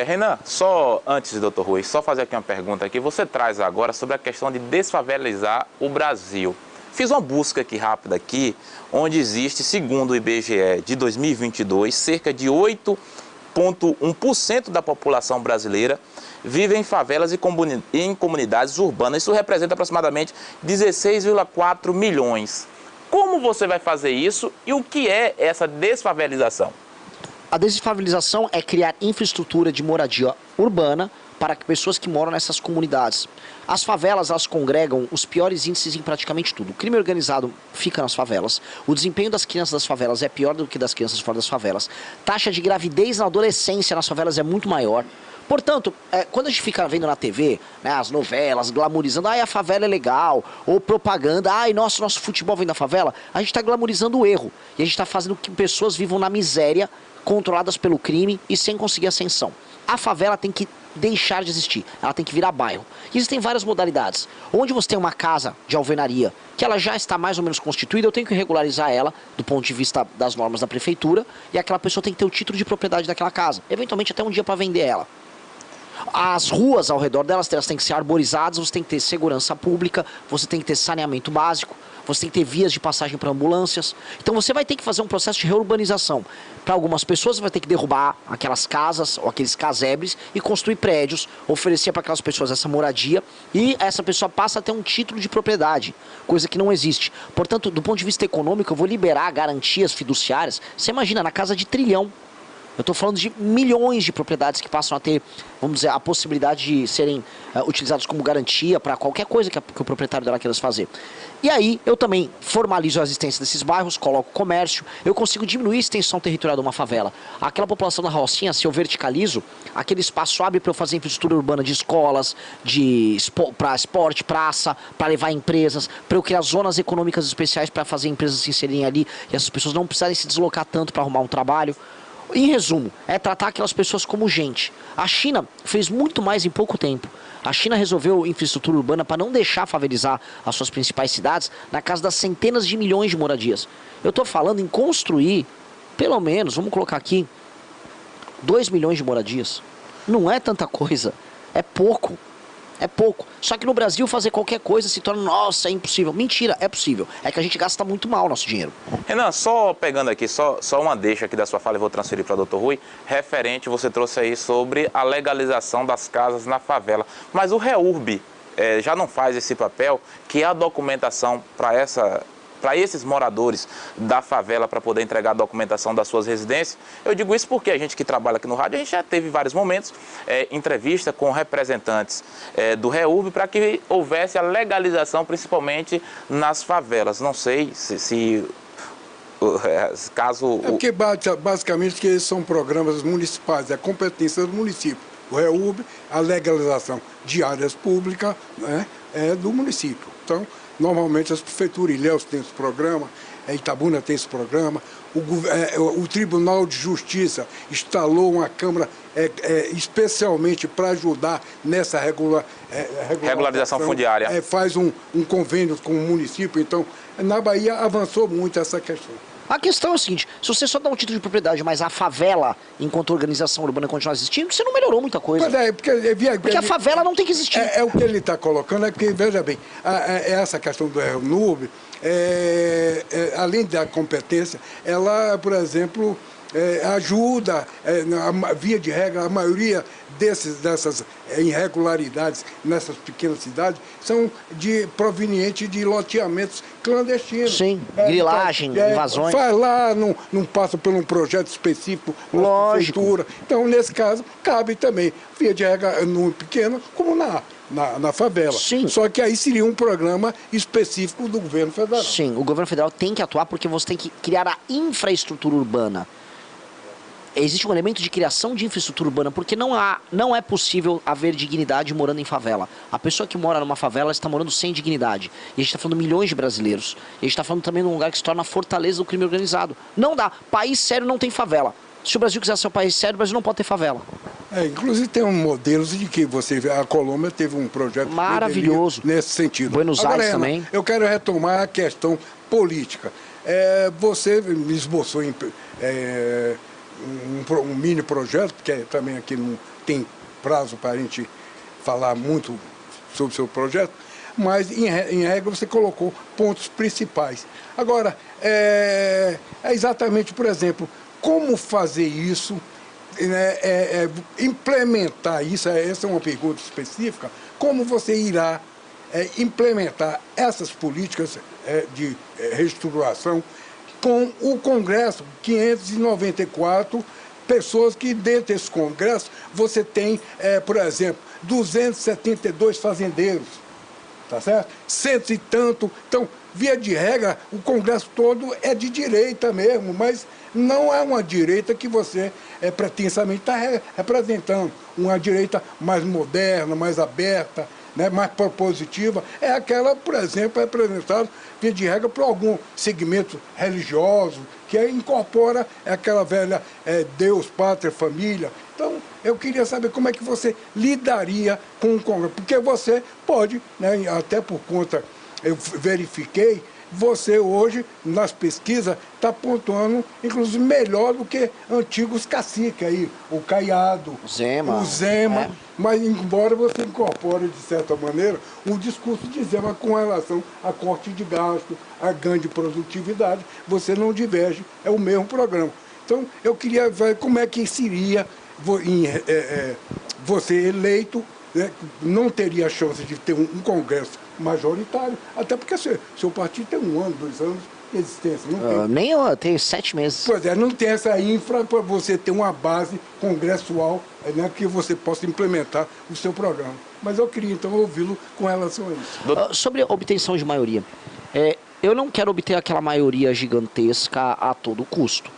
Renan, só antes, doutor Rui, só fazer aqui uma pergunta aqui. Você traz agora sobre a questão de desfavelizar o Brasil. Fiz uma busca aqui rápida aqui, onde existe, segundo o IBGE de 2022, cerca de 8,1% da população brasileira vive em favelas e em comunidades urbanas. Isso representa aproximadamente 16,4 milhões. Como você vai fazer isso e o que é essa desfavelização? A desfavelização é criar infraestrutura de moradia urbana para pessoas que moram nessas comunidades. As favelas, elas congregam os piores índices em praticamente tudo. O crime organizado fica nas favelas. O desempenho das crianças das favelas é pior do que das crianças fora das favelas. Taxa de gravidez na adolescência nas favelas é muito maior. Portanto, quando a gente fica vendo na TV, né, as novelas, glamorizando, a favela é legal, ou propaganda, nosso futebol vem da favela, a gente está glamorizando o erro. E a gente está fazendo que pessoas vivam na miséria, controladas pelo crime e sem conseguir ascensão. A favela tem que deixar de existir, ela tem que virar bairro. E existem várias modalidades. Onde você tem uma casa de alvenaria, que ela já está mais ou menos constituída, eu tenho que regularizar ela do ponto de vista das normas da prefeitura, e aquela pessoa tem que ter o título de propriedade daquela casa, eventualmente até um dia para vender ela. As ruas ao redor delas, elas têm que ser arborizadas, você tem que ter segurança pública, você tem que ter saneamento básico, você tem que ter vias de passagem para ambulâncias. Então você vai ter que fazer um processo de reurbanização. Para algumas pessoas você vai ter que derrubar aquelas casas ou aqueles casebres e construir prédios, oferecer para aquelas pessoas essa moradia e essa pessoa passa a ter um título de propriedade, coisa que não existe. Portanto, do ponto de vista econômico, eu vou liberar garantias fiduciárias. Você imagina, na casa de trilhão. Eu estou falando de milhões de propriedades que passam a ter, vamos dizer, a possibilidade de serem utilizadas como garantia para qualquer coisa que o proprietário dela queira fazer. E aí eu também formalizo a existência desses bairros, coloco comércio, eu consigo diminuir a extensão territorial de uma favela. Aquela população da Rocinha, se eu verticalizo, aquele espaço abre para eu fazer infraestrutura urbana de escolas, para esporte, praça, para levar empresas, para eu criar zonas econômicas especiais para fazer empresas se inserirem ali e essas pessoas não precisarem se deslocar tanto para arrumar um trabalho. Em resumo, é tratar aquelas pessoas como gente. A China fez muito mais em pouco tempo. A China resolveu infraestrutura urbana para não deixar favelizar as suas principais cidades na casa das centenas de milhões de moradias. Eu estou falando em construir, pelo menos, vamos colocar aqui, 2 milhões de moradias. Não é tanta coisa, é pouco. É pouco. Só que no Brasil fazer qualquer coisa se torna, nossa, é impossível. Mentira, é possível. É que a gente gasta muito mal o nosso dinheiro. Renan, só pegando aqui, só uma deixa aqui da sua fala e vou transferir para o doutor Rui. Referente, você trouxe aí sobre a legalização das casas na favela. Mas o REURB já não faz esse papel, que é a documentação para esses moradores da favela para poder entregar a documentação das suas residências. Eu digo isso porque a gente que trabalha aqui no rádio, a gente já teve vários momentos, entrevista com representantes do REURB para que houvesse a legalização, principalmente nas favelas. Não sei se caso... É porque basicamente que são programas municipais, é competência do município. O REURB, a legalização de áreas públicas, né, é do município. Então, normalmente as prefeituras, Ilhéus tem esse programa, Itabuna tem esse programa, o Tribunal de Justiça instalou uma Câmara especialmente para ajudar nessa regularização fundiária. Faz um convênio com o município, então na Bahia avançou muito essa questão. A questão é a seguinte, se você só dá um título de propriedade, mas a favela, enquanto organização urbana, continuar existindo, você não melhorou muita coisa. Porque a favela não tem que existir. O que ele está colocando, porque, veja bem, essa questão do REURB, além da competência, ela, por exemplo, ajuda, via de regra, a maioria dessas irregularidades nessas pequenas cidades são provenientes de loteamentos clandestinos. Sim, grilagem, invasões. Faz lá, não passa por um projeto específico da prefeitura. Então, nesse caso, cabe também, via de regra, no pequeno, como na favela. Sim. Só que aí seria um programa específico do governo federal. Sim, o governo federal tem que atuar porque você tem que criar a infraestrutura urbana. Existe um elemento de criação de infraestrutura urbana, porque não é possível haver dignidade morando em favela. A pessoa que mora numa favela está morando sem dignidade. E a gente está falando de milhões de brasileiros. E a gente está falando também de um lugar que se torna a fortaleza do crime organizado. Não dá. País sério não tem favela. Se o Brasil quiser ser um país sério, o Brasil não pode ter favela. Inclusive tem modelos de que a Colômbia teve um projeto maravilhoso nesse sentido. Buenos Aires também. Eu quero retomar a questão política. Você me esboçou um mini projeto, porque também aqui não tem prazo para a gente falar muito sobre o seu projeto, mas em regra você colocou pontos principais. Agora, é exatamente, por exemplo, como fazer isso, implementar isso, essa é uma pergunta específica, como você irá implementar essas políticas de reestruturação com o Congresso, 594 pessoas que dentro desse Congresso você tem, por exemplo, 272 fazendeiros, tá certo? Cento e tanto. Então, via de regra, o Congresso todo é de direita mesmo, mas não é uma direita que você pretensamente está representando. Uma direita mais moderna, mais aberta, né, mais propositiva, é aquela, por exemplo, representada, via de regra, por algum segmento religioso, que incorpora aquela velha Deus, pátria, família. Então, eu queria saber como é que você lidaria com o Congresso, porque você pode, né, até por conta, eu verifiquei, você hoje, nas pesquisas, está pontuando, inclusive, melhor do que antigos caciques aí, o Caiado, o Zema, mas embora você incorpore, de certa maneira, um discurso de Zema com relação a corte de gasto, a ganho de produtividade, você não diverge, é o mesmo programa. Então, eu queria ver como é que seria você eleito, né, não teria a chance de ter um Congresso majoritário, até porque seu partido tem 1 ano, 2 anos de existência. Não tem. Eu tenho 7 meses. Pois não tem essa infra para você ter uma base congressual, né, que você possa implementar o seu programa. Mas eu queria, então, ouvi-lo com relação a isso. Sobre a obtenção de maioria, eu não quero obter aquela maioria gigantesca a todo custo.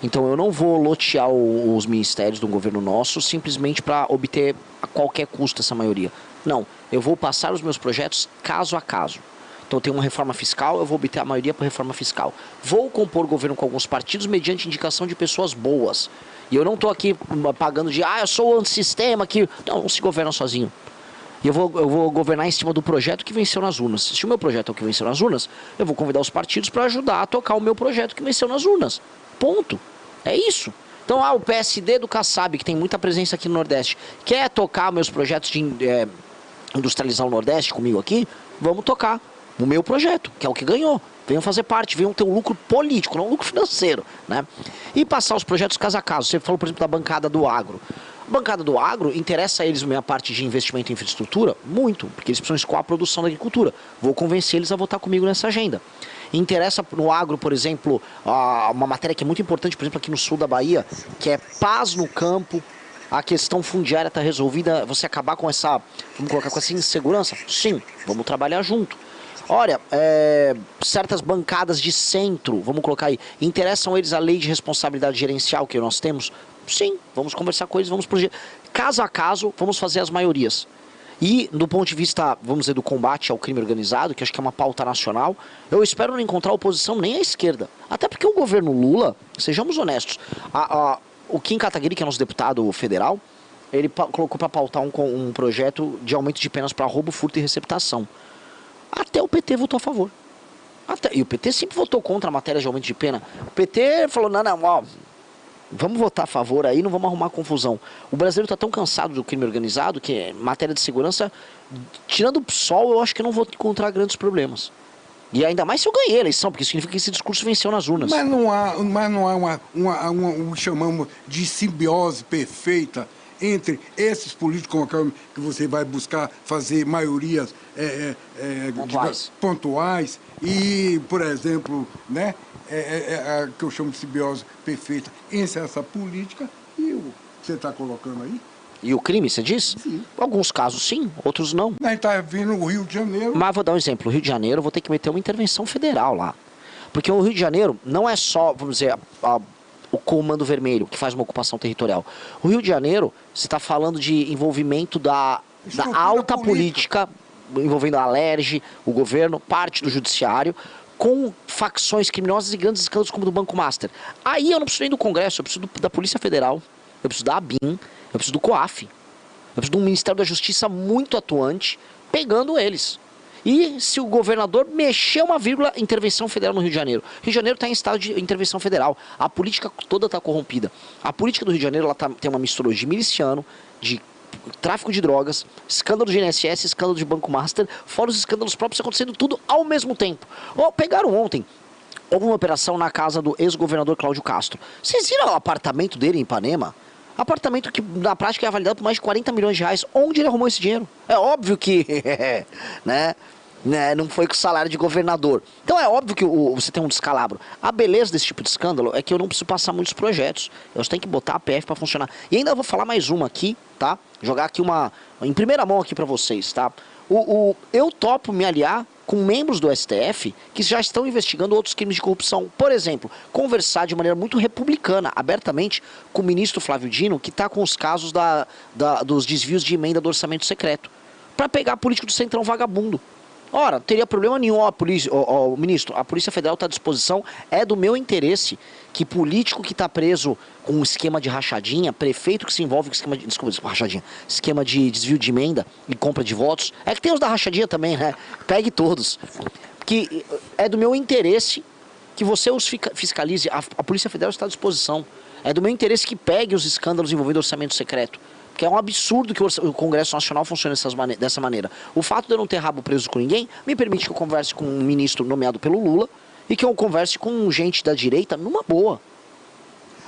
Então eu não vou lotear os ministérios do governo nosso simplesmente para obter a qualquer custo essa maioria. Não, eu vou passar os meus projetos caso a caso. Então tem uma reforma fiscal, eu vou obter a maioria para reforma fiscal. Vou compor governo com alguns partidos mediante indicação de pessoas boas. E eu não estou aqui pagando de, eu sou antissistema, que não se governa sozinho. E eu vou governar em cima do projeto que venceu nas urnas. Se o meu projeto é o que venceu nas urnas, eu vou convidar os partidos para ajudar a tocar o meu projeto que venceu nas urnas. Ponto. É isso. Então, o PSD do Kassab, que tem muita presença aqui no Nordeste, quer tocar meus projetos de industrializar o Nordeste comigo aqui? Vamos tocar o meu projeto, que é o que ganhou. Venham fazer parte, venham ter um lucro político, não um lucro financeiro, né? E passar os projetos caso a caso. Você falou, por exemplo, da bancada do agro. A bancada do agro interessa a eles a minha parte de investimento em infraestrutura? Muito, porque eles precisam escoar a produção da agricultura. Vou convencer eles a votar comigo nessa agenda. Interessa no agro, por exemplo, uma matéria que é muito importante, por exemplo, aqui no sul da Bahia, que é paz no campo. A questão fundiária está resolvida, você acabar com essa, vamos colocar, com essa insegurança? Sim, vamos trabalhar junto. Olha, certas bancadas de centro, vamos colocar aí, interessam eles a lei de responsabilidade gerencial que nós temos? Sim, vamos conversar com eles, vamos projetar. Caso a caso, vamos fazer as maiorias. E, do ponto de vista, vamos dizer, do combate ao crime organizado, que acho que é uma pauta nacional, eu espero não encontrar oposição nem à esquerda. Até porque o governo Lula, sejamos honestos, o Kim Kataguiri, que é nosso deputado federal, ele colocou para pautar um projeto de aumento de penas para roubo, furto e receptação. Até o PT votou a favor. E o PT sempre votou contra a matéria de aumento de pena. O PT falou, não, vamos votar a favor aí, não vamos arrumar confusão. O brasileiro está tão cansado do crime organizado que, em matéria de segurança, tirando o PSOL, eu acho que não vou encontrar grandes problemas. E ainda mais se eu ganhei a eleição, porque significa que esse discurso venceu nas urnas. Mas não há uma chamamos de simbiose perfeita entre esses políticos que você vai buscar fazer maiorias pontuais e, por exemplo, né, a que eu chamo de simbiose perfeita entre essa política e o que você está colocando aí? E o crime, você diz? Sim. Alguns casos sim, outros não. A gente está vindo o Rio de Janeiro. Mas vou dar um exemplo. O Rio de Janeiro, eu vou ter que meter uma intervenção federal lá. Porque o Rio de Janeiro não é só, vamos dizer, o Comando Vermelho, que faz uma ocupação territorial. O Rio de Janeiro, você está falando de envolvimento da alta política, envolvendo a Alerj, o governo, parte do judiciário, com facções criminosas e grandes escândalos como o do Banco Master. Aí eu não preciso nem do Congresso, eu preciso da Polícia Federal, eu preciso da ABIN, eu preciso do COAF, eu preciso de um Ministério da Justiça muito atuante, pegando eles. E se o governador mexer uma vírgula, intervenção federal no Rio de Janeiro. Rio de Janeiro está em estado de intervenção federal. A política toda está corrompida. A política do Rio de Janeiro ela tem uma mistura de miliciano, de tráfico de drogas, escândalo de INSS, escândalo de Banco Master, fora os escândalos próprios acontecendo tudo ao mesmo tempo. Pegaram ontem, houve uma operação na casa do ex-governador Cláudio Castro. Vocês viram o apartamento dele em Ipanema? Apartamento que na prática é avaliado por mais de 40 milhões de reais. Onde ele arrumou esse dinheiro? É óbvio que né, não foi com o salário de governador. Então é óbvio que você tem um descalabro. A beleza desse tipo de escândalo é que eu não preciso passar muitos projetos. Eu tenho que botar a PF para funcionar. E ainda vou falar mais uma aqui, tá? Jogar aqui uma em primeira mão aqui para vocês, tá? Eu topo me aliar com membros do STF que já estão investigando outros crimes de corrupção. Por exemplo, conversar de maneira muito republicana, abertamente, com o ministro Flávio Dino, que está com os casos dos desvios de emenda do orçamento secreto, para pegar político do centrão vagabundo. Ora, não teria problema nenhum, ministro, a Polícia Federal está à disposição, é do meu interesse que político que está preso com um esquema de rachadinha, prefeito que se envolve com esquema de desvio de emenda e compra de votos, é que tem os da rachadinha também, né? Pegue todos. Que é do meu interesse que você os fiscalize, a Polícia Federal está à disposição. É do meu interesse que pegue os escândalos envolvendo orçamento secreto. Porque é um absurdo que o Congresso Nacional funcione dessa maneira. O fato de eu não ter rabo preso com ninguém me permite que eu converse com um ministro nomeado pelo Lula e que eu converse com gente da direita numa boa.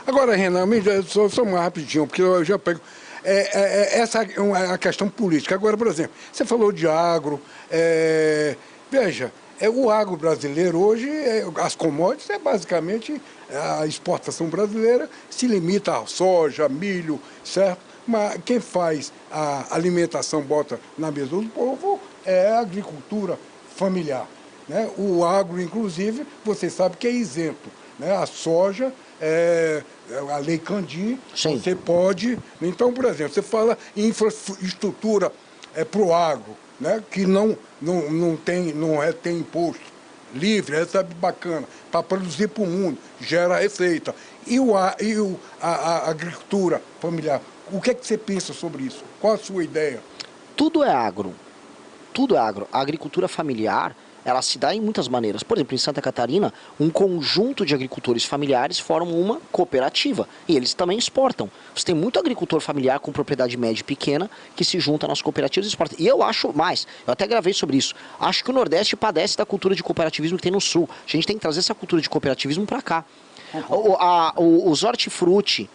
Agora, Renan, só mais rapidinho, porque eu já pego... essa é a questão política. Agora, por exemplo, você falou de agro. Veja, o agro brasileiro hoje, as commodities, basicamente a exportação brasileira se limita a soja, milho, certo? Mas quem faz a alimentação, bota na mesa do povo, é a agricultura familiar. Né? O agro, inclusive, você sabe que é isento. Né? A soja, a Lei Candim, Sim. Você pode... Então, por exemplo, você fala em infraestrutura para o agro, né? Que não tem imposto livre, recebe bacana, para produzir para o mundo, gera receita. E a agricultura familiar? O que é que você pensa sobre isso? Qual a sua ideia? Tudo é agro. Tudo é agro. A agricultura familiar, ela se dá em muitas maneiras. Por exemplo, em Santa Catarina, um conjunto de agricultores familiares formam uma cooperativa. E eles também exportam. Você tem muito agricultor familiar com propriedade média e pequena que se junta nas cooperativas e exporta. E eu acho mais, eu até gravei sobre isso, acho que o Nordeste padece da cultura de cooperativismo que tem no Sul. A gente tem que trazer essa cultura de cooperativismo para cá. Os hortifruti,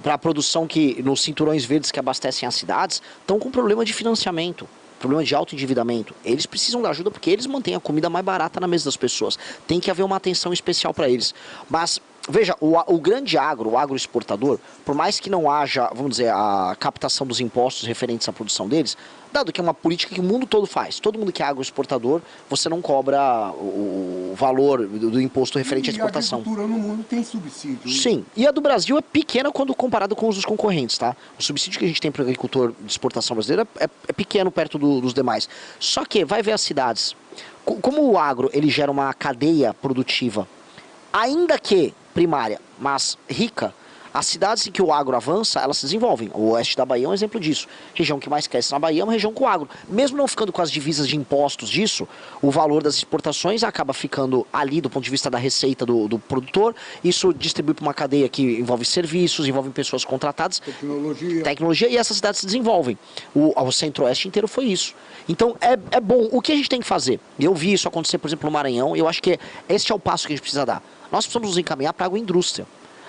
para a produção que nos cinturões verdes que abastecem as cidades, estão com problema de financiamento, problema de autoendividamento. Eles precisam da ajuda porque eles mantêm a comida mais barata na mesa das pessoas. Tem que haver uma atenção especial para eles. Mas, veja, o grande agro, o agroexportador, por mais que não haja, vamos dizer, a captação dos impostos referentes à produção deles, dado que é uma política que o mundo todo faz. Todo mundo que é agroexportador, você não cobra o valor do imposto referente à exportação. E a agricultura no mundo tem subsídio. Sim, e a do Brasil é pequena quando comparado com os dos concorrentes, tá? O subsídio que a gente tem para o agricultor de exportação brasileira é pequeno perto dos demais. Só que, vai ver as cidades. Como o agro, ele gera uma cadeia produtiva, ainda que primária, mas rica, as cidades em que o agro avança, elas se desenvolvem. O oeste da Bahia é um exemplo disso. A região que mais cresce na Bahia é uma região com agro. Mesmo não ficando com as divisas de impostos disso, o valor das exportações acaba ficando ali do ponto de vista da receita do produtor. Isso distribui para uma cadeia que envolve serviços, envolve pessoas contratadas. Tecnologia, e essas cidades se desenvolvem. O centro-oeste inteiro foi isso. Então, é bom. O que a gente tem que fazer? Eu vi isso acontecer, por exemplo, no Maranhão, e eu acho que este é o passo que a gente precisa dar. Nós precisamos nos encaminhar para a agroindústria.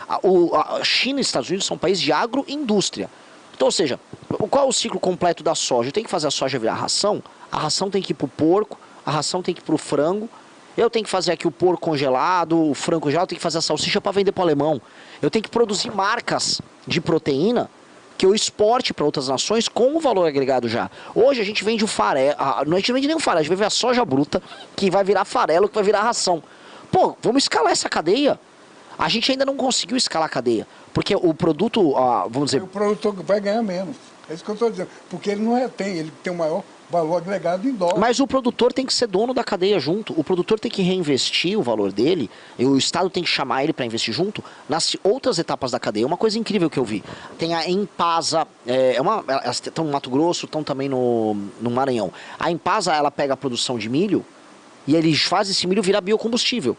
A China e os Estados Unidos são países de agroindústria. Então, ou seja, qual é o ciclo completo da soja? Eu tenho que fazer a soja virar ração, a ração tem que ir para o porco, a ração tem que ir para o frango, eu tenho que fazer aqui o porco congelado, o frango congelado, eu tenho que fazer a salsicha para vender para o alemão. Eu tenho que produzir marcas de proteína que eu exporte para outras nações com o valor agregado já. Hoje a gente vende o farelo, não a gente vende nem o farelo, a gente vende a soja bruta, que vai virar farelo, que vai virar ração. Pô, vamos escalar essa cadeia. A gente ainda não conseguiu escalar a cadeia, porque o produto, vamos dizer... O produtor vai ganhar menos, é isso que eu estou dizendo, porque ele não retém, ele tem o maior valor agregado em dólar. Mas o produtor tem que ser dono da cadeia junto. O produtor tem que reinvestir o valor dele. E o Estado tem que chamar ele para investir junto nas outras etapas da cadeia. Uma coisa incrível que eu vi. Tem a Empasa, elas estão no Mato Grosso, estão também no Maranhão. A Empasa, ela pega a produção de milho e eles fazem esse milho virar biocombustível.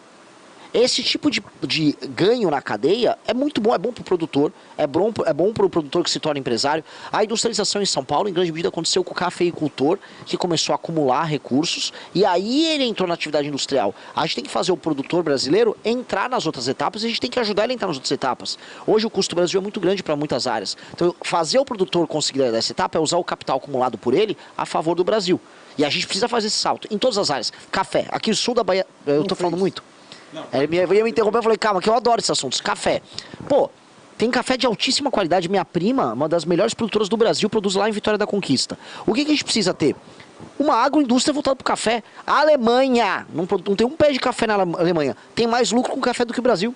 Esse tipo de ganho na cadeia é muito bom, é bom para o produtor, é bom para o produtor que se torna empresário. A industrialização em São Paulo, em grande medida, aconteceu com o cafeicultor, que começou a acumular recursos, e aí ele entrou na atividade industrial. A gente tem que fazer o produtor brasileiro entrar nas outras etapas, e a gente tem que ajudar ele a entrar nas outras etapas. Hoje o custo do Brasil é muito grande para muitas áreas. Então, fazer o produtor conseguir dessa etapa é usar o capital acumulado por ele a favor do Brasil. E a gente precisa fazer esse salto em todas as áreas. Café, aqui no sul da Bahia, eu estou falando muito. Ele ia me interromper, eu falei, calma, que eu adoro esses assuntos. Café. Pô, tem café de altíssima qualidade. Minha prima, uma das melhores produtoras do Brasil, produz lá em Vitória da Conquista. O que a gente precisa ter? Uma agroindústria voltada para o café. A Alemanha, não tem um pé de café na Alemanha, tem mais lucro com café do que o Brasil.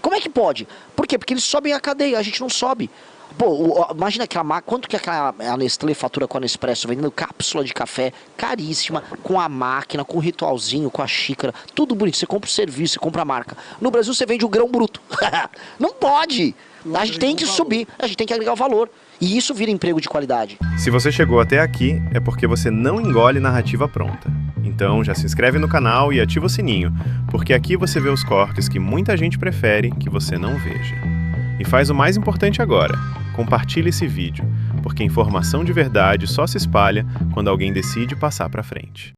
Como é que pode? Por quê? Porque eles sobem a cadeia, a gente não sobe. Pô, imagina quanto que a Nestlé fatura com a Nespresso, vendendo cápsula de café caríssima, com a máquina, com o ritualzinho, com a xícara, tudo bonito. Você compra o serviço, você compra a marca. No Brasil você vende o grão bruto. Não pode! A gente tem que subir, a gente tem que agregar o valor. E isso vira emprego de qualidade. Se você chegou até aqui, é porque você não engole narrativa pronta. Então já se inscreve no canal e ativa o sininho, porque aqui você vê os cortes que muita gente prefere que você não veja. E faz o mais importante agora, compartilhe esse vídeo, porque informação de verdade só se espalha quando alguém decide passar para frente.